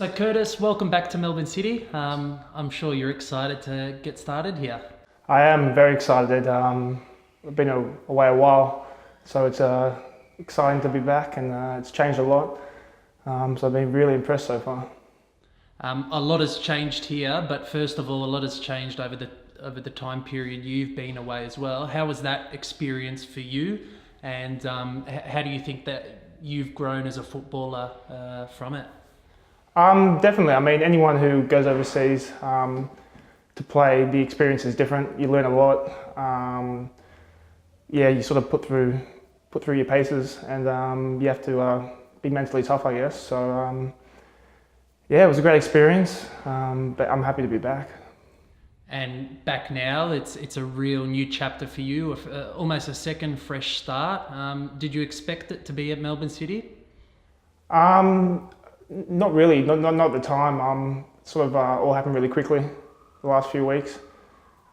So Curtis, welcome back to Melbourne City. I'm sure you're excited to get started here. I am very excited. I've been away a while, so it's exciting to be back, and it's changed a lot. So I've been really impressed so far. A lot has changed here, but first of all, a lot has changed over the time period you've been away as well. How was that experience for you, and how do you think that you've grown as a footballer from it? Definitely. I mean, anyone who goes overseas to play, the experience is different. You learn a lot. Yeah, you sort of put through your paces, and you have to be mentally tough, I guess. So yeah, it was a great experience, but I'm happy to be back. And back now, it's a real new chapter for you, almost a second fresh start. Did you expect it to be at Melbourne City? Um, Not really, not at the time. Sort of all happened really quickly the last few weeks.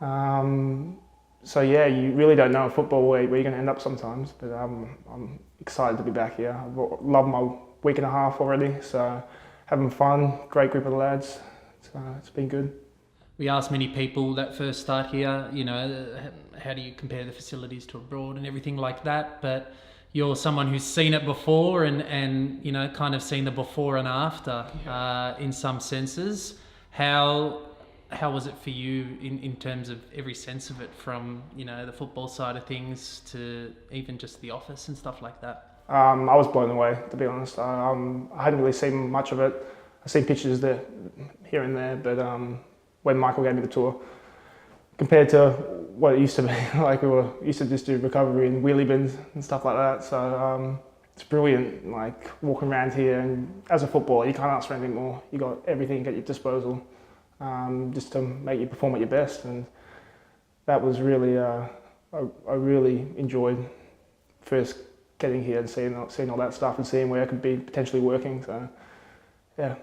So yeah, you really don't know in football where you're going to end up sometimes. But I'm excited to be back here. I've loved my week and a half already. So having fun, great group of lads. It's been good. We asked many people that first start here, how do you compare the facilities to abroad and everything like that. But you're someone who's seen it before and kind of seen the before and after in some senses. How was it for you in terms of every sense of it, from the football side of things to even just the office and stuff like that? I was blown away, to be honest. I hadn't really seen much of it. I've seen pictures there, here and there, but when Michael gave me the tour, compared to what it used to be, like we were used to just do recovery in wheelie bins and stuff like that. So it's brilliant, like walking around here. And as a footballer, you can't ask for anything more. You got everything at your disposal, just to make you perform at your best. And that was really, I really enjoyed first getting here and seeing all that stuff and seeing where I could be potentially working. So yeah.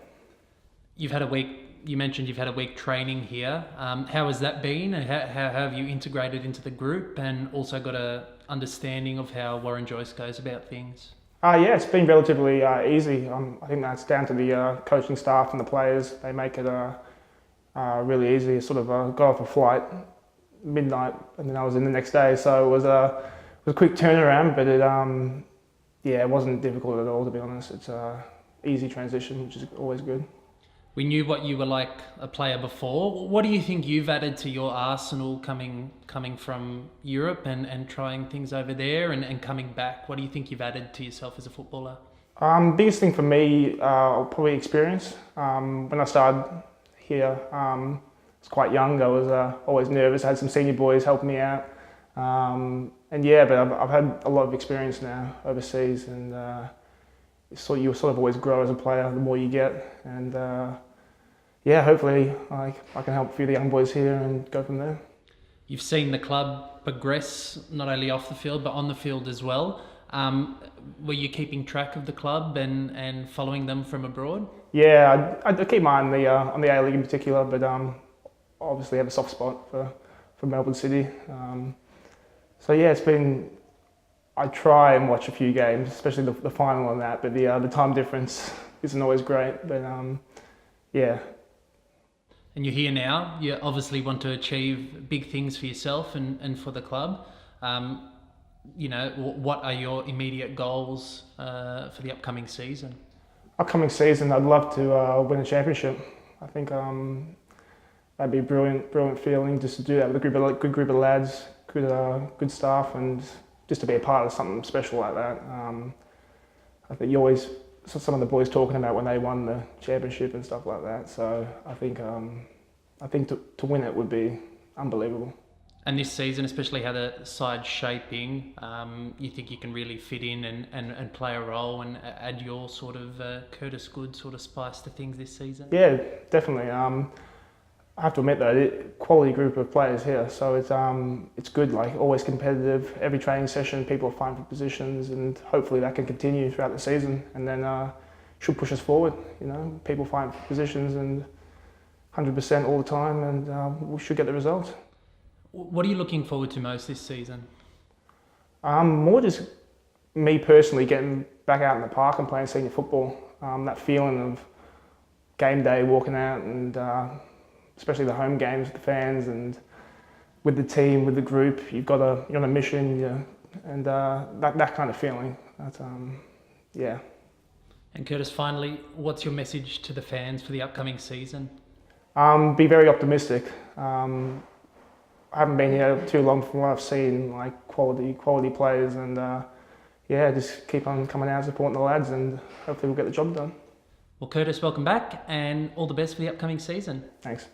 You've had a week. You mentioned you've had a week training here. How has that been? And how have you integrated into the group and also got a understanding of how Warren Joyce goes about things? Yeah, it's been relatively easy. I think that's down to the coaching staff and the players. They make it really easy. I sort of got off a flight midnight and then I was in the next day. So it was a quick turnaround, but it wasn't difficult at all, to be honest. It's a easy transition, which is always good. We knew what you were like a player before. What do you think you've added to your arsenal coming from Europe and trying things over there and coming back? What do you think you've added to yourself as a footballer? Biggest thing for me, probably experience. When I started here, I was quite young. I was always nervous. I had some senior boys helping me out. But I've had a lot of experience now overseas, and so you sort of always grow as a player the more you get. And hopefully I can help a few of the young boys here and go from there. You've seen the club progress not only off the field but on the field as well. Were you keeping track of the club and following them from abroad? Yeah, I keep my eye on the A-League in particular, but obviously have a soft spot for Melbourne City. So yeah, I try and watch a few games, especially the final and that, but the time difference isn't always great. But yeah. And you're here now. You obviously want to achieve big things for yourself and for the club. What are your immediate goals for the upcoming season? Upcoming season, I'd love to win a championship. I think that'd be a brilliant feeling, just to do that with a good group of lads, good staff, and just to be a part of something special like that. I think you always saw some of the boys talking about when they won the championship and stuff like that. So I think to win it would be unbelievable. And this season, especially how the side's shaping, you think you can really fit in and play a role and add your sort of Curtis Good sort of spice to things this season? Yeah, definitely. I have to admit though, quality group of players here, so it's good. Like always competitive. Every training session, people are fighting for positions, and hopefully that can continue throughout the season, and then should push us forward. People fighting for positions and 100% all the time, and we should get the results. What are you looking forward to most this season? More just me personally getting back out in the park and playing senior football. That feeling game day, walking out, and especially the home games with the fans and with the team, with the group. You're on a mission, and that kind of feeling. Yeah. And Curtis, finally, what's your message to the fans for the upcoming season? Be very optimistic. I haven't been here too long from what I've seen, like quality players, and just keep on coming out, supporting the lads, and hopefully we'll get the job done. Well, Curtis, welcome back, and all the best for the upcoming season. Thanks.